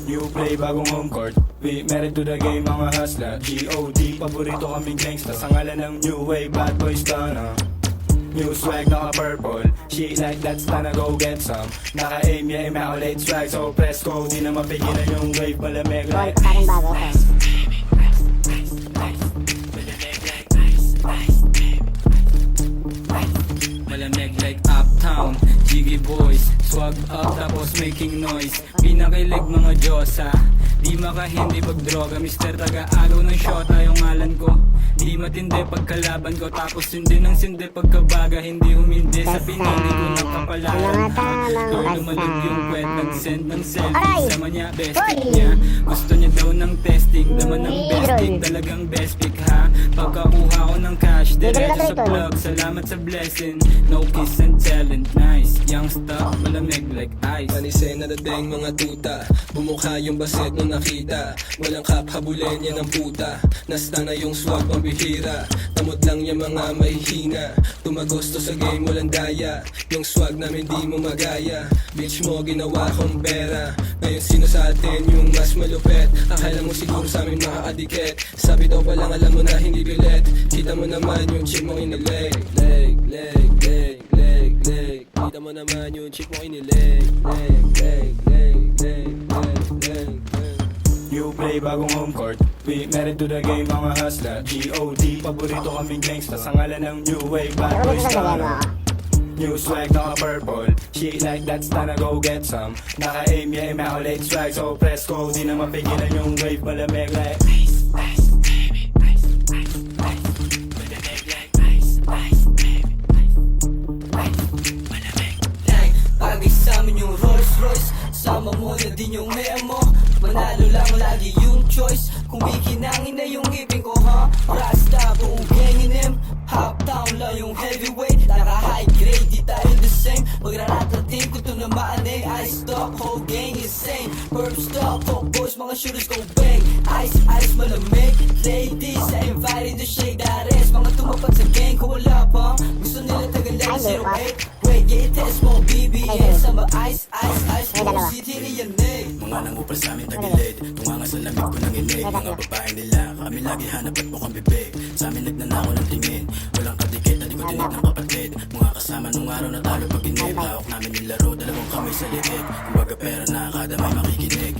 New play, bagong home court. We married to the game, mga hustler. G.O.D. Paborito kaming gangsta sa ngalan ng new wave, bad boys gonna. New swag, naka-purple. She like that, stunna, go get some. Naka-aim, yeah, immaculate swag. So press go, di na mapigilan yung wave. Malamig like Sa akin bago, okay. Malamig like Uptown, Jiggy Boys, swag up tapos making noise. Pinakilig mga Diyosa, di makahindi pag droga. Mister taga-agaw ng shota yung ngalan ko. Di matindi pagkalaban ko, tapos hindi ng sindi pagkabaga. Hindi humindi sa pinili ko ng kapalaran. Girl, lumalag yung kwet, nag-send ng selfie. Sama niya, bestie niya. Gusto niya daw ng testing, naman ng besting. Talagang best pick ha. Pagkakuha ko ng cash, diretso sa vlog. Salamat sa blessing, no kiss and telling. Nice, young stuff, malamig like ice. Panisay na dating mga tuta, bumukha yung baset nung nakita. Walang kap, habulin yan ang puta. Nasta na yung swag pambihira, tamod lang yung mga mahihina. Tumagosto sa game, walang daya. Yung swag namin di mo magaya. Bitch mo, ginawa kong pera. Ngayon sino sa atin yung mas malupet? Akala mo siguro sa amin makakadikit. Sabi daw palang alam mo na hindi bilet. Kita mo naman yung chick mo inileg. Leg, leg, leg, leg, leg. Kita mo naman yung chick mo inileg. Leg, leg, leg, leg, leg, leg, leg. New play, bagong home court. We married to the game, mga hustler. G.O.D. Paborito kaming gangsta sa ngalan ng new wave, bad boys gonna. New swag, naka-purple. She like that, stunna, go get some. Naka-aim, yeah, immaculate swag. So press go, di na mapigilan yung wave. Malamig like ice, ice, baby, ice, ice, ice. Malamig like ice, ice, baby, ice, ice. Malamig Like, bagay sa amin yung Rolls Royce. Sama mo na din yung mea mo. Manalo lang lagi yung choice. Kung bikinangin na yung ngipin ko, ha? Rasta, buong gangin him. Hop down lang yung heavyweight. Naka-high grade, di tayo the same. Pagraratating ko to na maanay. Ice stop, whole gang insane. Perp stop, fuck boys, mga shooters go bang. Ice, ice, malamig. Ladies, I invited to shake that ass. Mga tumapat sa gang ko, wala pa. Gusto nila tagalan 08. Wait, yeah, test mo, BBS. Sama ice, ice, ice, no city riyanig. Mga nangupal sa amin tagilid, tunganga sa lamig ko ng inig. Mga babae nila, kami lagi hanap at mukhang bibig. Sa amin nagnanakaw ng tingin, walang kadikit na di ko dinig ng kapatid. Mga kasama nung araw na talo pag inip. Hawak namin yung laro, dalawang kamay sa liit. Kumbaga pera na kada may makikinig.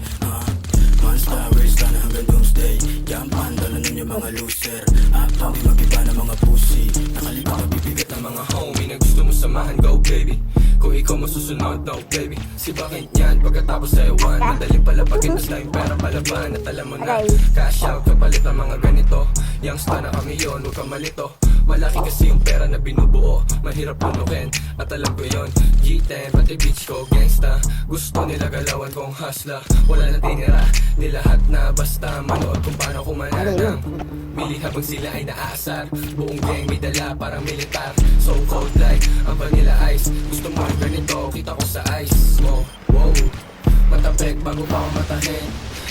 Monster, waste ka na hanggang doomsday. Jampan, dala nun yung mga loser. Uptown, di mag-iba ng mga pussy. Nakalimutan mabibigat ng mga homie na gusto mo samahan, go baby. Kung ikaw masusunod, no baby. Si bakit yan, pagkatapos sa ewan. Madaling palapagin, basta yung pera palaban. At alam mo na, cash out, kapalit ng mga ganito. Youngsta na kami yun, huwag kang malito. Malaki kasi yung pera na binubuo, mahirap punukin, at alam ko yun. G10, pati bitch ko, gangsta. Gusto nila galawan kong hustler. Wala na tinira, di lahat na basta manood kung paano kumananang. Mili habang sila ay naaasar. Buong gang may dala parang militar. So cold like ang vanilla ice. Gusto mo yung ganito, kita ko sa ice mo. Wow, matapek bago pa ako matahin.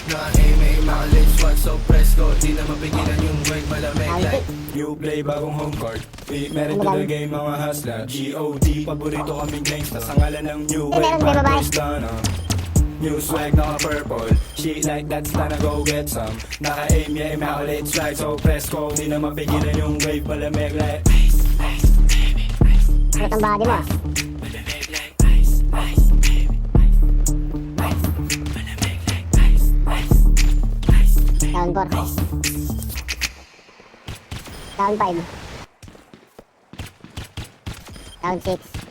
Naka-aim, immaculate swag. So press go, di na mapigilan yung wave. Malamig like new play, bagong home court. We married to the game, mga hustler. G.O.D. Paborito kaming gangsta sa ngalan ng new wave, bad boys gonna. New swag, naka-purple. She like that, stunna, go get some. Naka-aim, yeah, immaculate swag. So press go, di na mapigilan yung wave. Malamig like ice, ice, baby, ice. Ano ang body mo? Malamig like ice, ice, baby, ice, ice. Malamig like ice, ice, ice. Down 4. Down 5. Down 6.